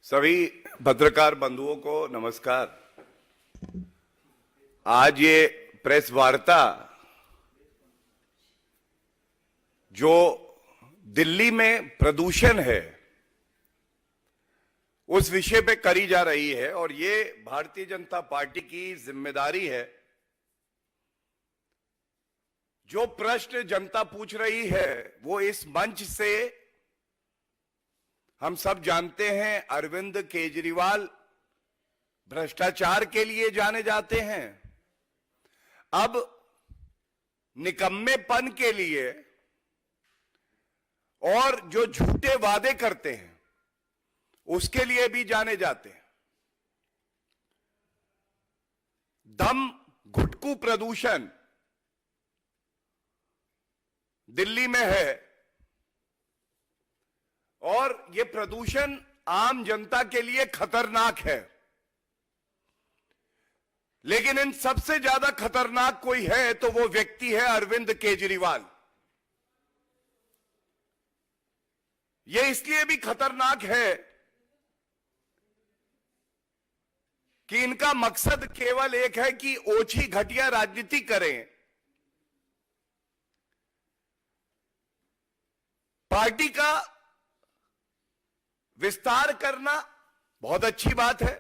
सभी पत्रकार बंधुओं को नमस्कार। आज ये प्रेस वार्ता जो दिल्ली में प्रदूषण है उस विषय पे करी जा रही है और ये भारतीय जनता पार्टी की जिम्मेदारी है। जो प्रश्न जनता पूछ रही है वो इस मंच से हम सब जानते हैं। अरविंद केजरीवाल भ्रष्टाचार के लिए जाने जाते हैं, अब निकम्मेपन के लिए और जो झूठे वादे करते हैं उसके लिए भी जाने जाते हैं। दम घुटकू प्रदूषण दिल्ली में है और यह प्रदूषण आम जनता के लिए खतरनाक है, लेकिन इन सबसे ज्यादा खतरनाक कोई है तो वो व्यक्ति है अरविंद केजरीवाल। यह इसलिए भी खतरनाक है कि इनका मकसद केवल एक है कि ओछी घटिया राजनीति करें, पार्टी का विस्तार करना बहुत अच्छी बात है,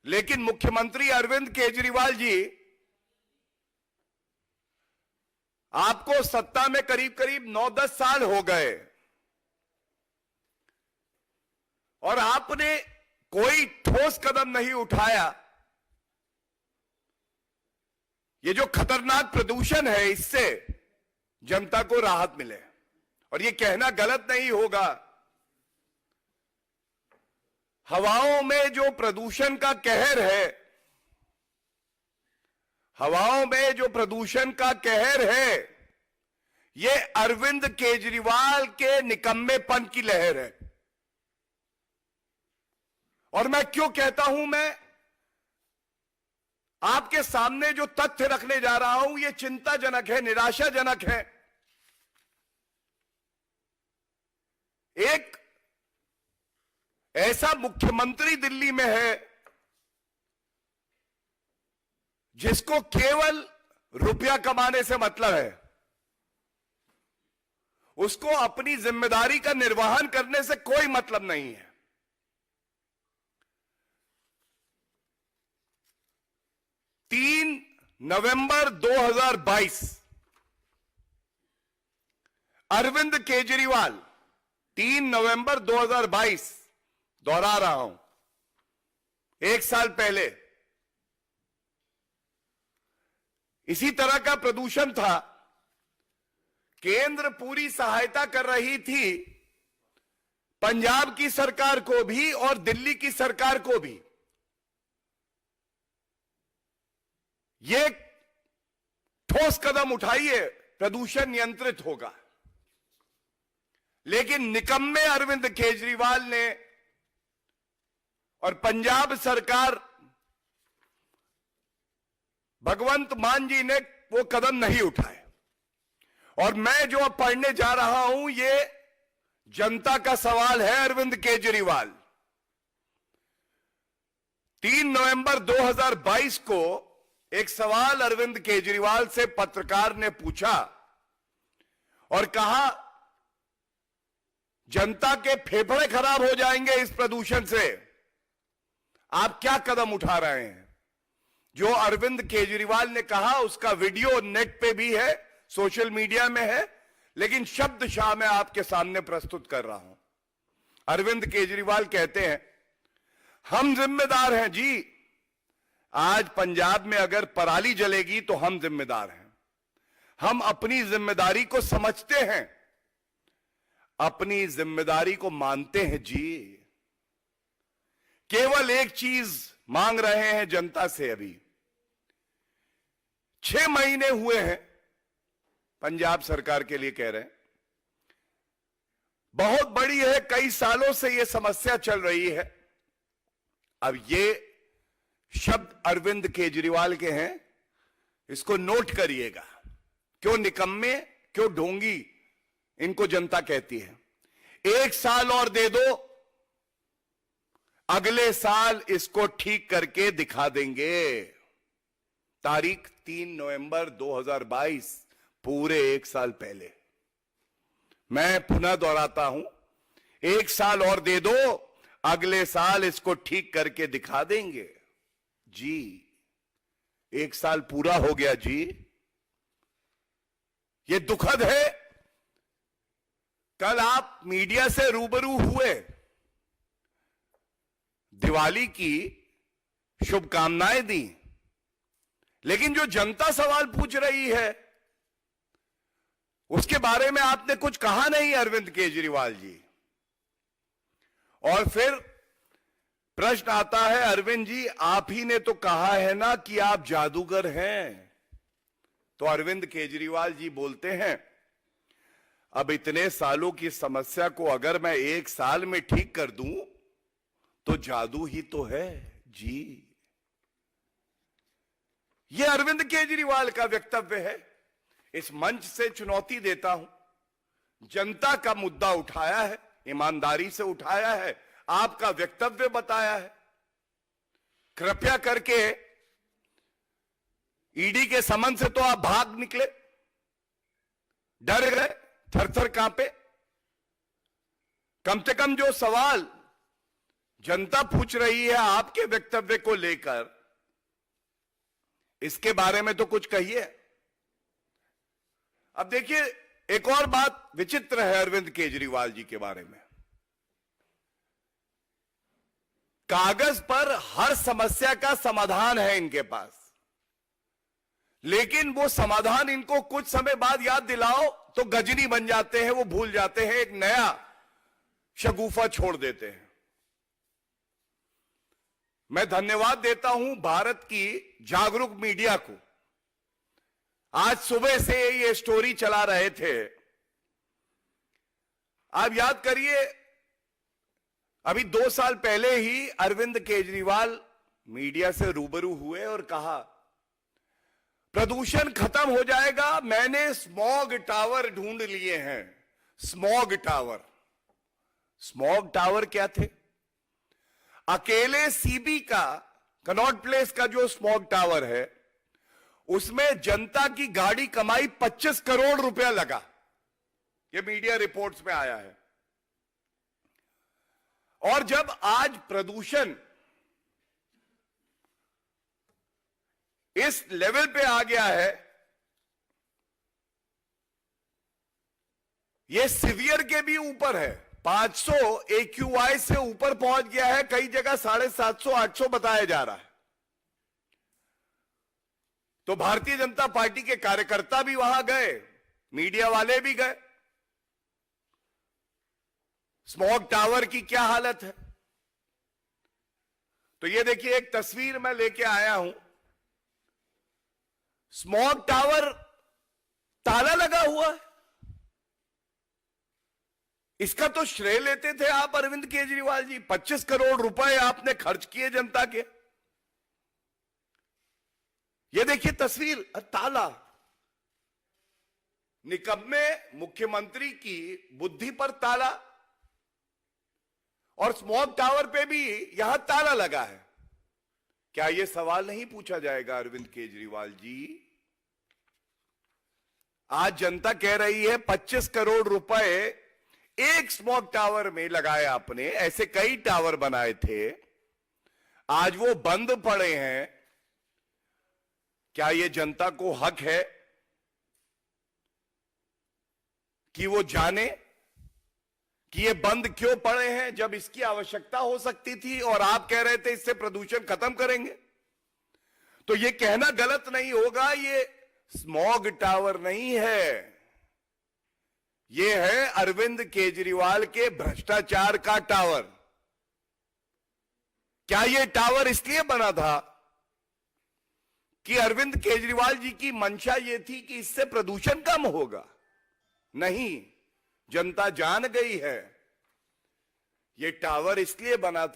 लेकिन मुख्यमंत्री अरविंद केजरीवाल जी, आपको सत्ता में करीब करीब 9-10 साल हो गए और आपने कोई ठोस कदम नहीं उठाया। ये जो खतरनाक प्रदूषण है इससे जनता को राहत मिले। और ये कहना गलत नहीं होगा, हवाओं में जो प्रदूषण का कहर है, हवाओं में जो प्रदूषण का कहर है, ये अरविंद केजरीवाल के निकम्मेपन की लहर है। और मैं क्यों कहता हूं, मैं आपके सामने जो तथ्य रखने जा रहा हूं ये चिंताजनक है, निराशाजनक है। एक ऐसा मुख्यमंत्री दिल्ली में है जिसको केवल रुपया कमाने से मतलब है, उसको अपनी जिम्मेदारी का निर्वहन करने से कोई मतलब नहीं है। 3 नवंबर 2022 अरविंद केजरीवाल, 3 नवंबर 2022 दोहरा रहा हूं, 1 साल पहले इसी तरह का प्रदूषण था। केंद्र पूरी सहायता कर रही थी पंजाब की सरकार को भी और दिल्ली की सरकार को भी। ये ठोस कदम उठाइए, प्रदूषण नियंत्रित होगा। लेकिन निकम्मे अरविंद केजरीवाल ने और पंजाब सरकार भगवंत मान जी ने वो कदम नहीं उठाए। और मैं जो अब पढ़ने जा रहा हूं ये जनता का सवाल है। अरविंद केजरीवाल, 3 नवंबर 2022 को एक सवाल अरविंद केजरीवाल से पत्रकार ने पूछा और कहा, जनता के फेफड़े खराब हो जाएंगे इस प्रदूषण से, आप क्या कदम उठा रहे हैं? जो अरविंद केजरीवाल ने कहा उसका वीडियो नेट पे भी है, सोशल मीडिया में है, लेकिन शब्दशः मैं आपके सामने प्रस्तुत कर रहा हूं। अरविंद केजरीवाल कहते हैं, हम जिम्मेदार हैं जी। आज पंजाब में अगर पराली जलेगी तो हम जिम्मेदार हैं। हम अपनी जिम्मेदारी को समझते हैं, अपनी जिम्मेदारी को मानते हैं जी। केवल एक चीज मांग रहे हैं जनता से। अभी 6 महीने हुए हैं पंजाब सरकार के लिए कह रहे हैं, बहुत बड़ी है, कई सालों से यह समस्या चल रही है। अब ये शब्द अरविंद केजरीवाल के हैं, इसको नोट करिएगा। क्यों निकम्मे, क्यों ढोंगी इनको जनता कहती है। 1 साल और दे दो, अगले साल इसको ठीक करके दिखा देंगे। तारीख 3 नवंबर 2022, पूरे एक साल पहले। मैं पुनः दोहराता हूं, एक साल और दे दो, अगले साल इसको ठीक करके दिखा देंगे। जी, एक साल पूरा हो गया जी। ये दुखद है। कल आप मीडिया से रूबरू हुए, दिवाली की शुभकामनाएं दी, लेकिन जो जनता सवाल पूछ रही है उसके बारे में आपने कुछ कहा नहीं, अरविंद केजरीवाल जी। और फिर प्रश्न आता है, अरविंद जी आप ही ने तो कहा है ना कि आप जादूगर हैं। तो अरविंद केजरीवाल जी बोलते हैं, अब इतने सालों की समस्या को अगर मैं एक साल में ठीक कर दूं तो जादू ही तो है जी। यह अरविंद केजरीवाल का वक्तव्य है। इस मंच से चुनौती देता हूं, जनता का मुद्दा उठाया है, ईमानदारी से उठाया है, आपका वक्तव्य बताया है। कृपया करके ईडी के समन से तो आप भाग निकले, डर गए, थर-थर कांपे। कम से कम जो सवाल जनता पूछ रही है आपके वक्तव्य को लेकर, इसके बारे में तो कुछ कहिए। अब देखिए, एक और बात विचित्र है अरविंद केजरीवाल जी के बारे में। कागज पर हर समस्या का समाधान है इनके पास, लेकिन वो समाधान इनको कुछ समय बाद याद दिलाओ तो गजनी बन जाते हैं, वो भूल जाते हैं, एक नया शगुफा छोड़ देते हैं। मैं धन्यवाद देता हूं भारत की जागरूक मीडिया को। आज सुबह से ये स्टोरी चला रहे थे। आप याद करिए, अभी 2 साल पहले ही अरविंद केजरीवाल मीडिया से रूबरू हुए और कहा प्रदूषण खत्म हो जाएगा, मैंने स्मॉग टावर ढूंढ लिए हैं। स्मॉग टावर, स्मॉग टावर क्या थे? अकेले सीबी का, कनॉट प्लेस का जो स्मॉग टावर है, उसमें जनता की गाड़ी कमाई 25 करोड़ रुपया लगा। यह मीडिया रिपोर्ट्स में आया है। और जब आज प्रदूषण इस लेवल पे आ गया है, यह सीवियर के भी ऊपर है, 500 AQI से ऊपर पहुंच गया है, कई जगह 750 800 बताया जा रहा है। तो भारतीय जनता पार्टी के कार्यकर्ता भी वहां गए, मीडिया वाले भी गए। स्मॉग टावर की क्या हालत है? तो ये देखिए, एक तस्वीर मैं लेके आया हूं। स्मॉग टावर ताला लगा हुआ है। इसका तो श्रेय लेते थे आप अरविंद केजरीवाल जी। 25 करोड़ रुपए आपने खर्च किए जनता के। ये देखिए तस्वीर, ताला। निकम्मे मुख्यमंत्री की बुद्धि पर ताला, और स्मॉग टावर पे भी यहां ताला लगा है। क्या यह सवाल नहीं पूछा जाएगा अरविंद केजरीवाल जी? आज जनता कह रही है 25 करोड़ रुपए एक स्मॉग टावर में लगाए आपने, ऐसे कई टावर बनाए थे, आज वो बंद पड़े हैं। क्या ये जनता को हक है कि वो जाने कि ये बंद क्यों पड़े हैं जब इसकी आवश्यकता हो सकती थी? और आप कह रहे थे इससे प्रदूषण खत्म करेंगे। तो ये कहना गलत नहीं होगा, ये स्मॉग टावर नहीं है, ये है अरविंद केजरीवाल के भ्रष्टाचार का टावर। क्या ये टावर इसलिए बना था कि अरविंद केजरीवाल जी की मंशा ये थी कि इससे प्रदूषण कम होगा? नहीं, जनता जान गई है ये टावर इसलिए बना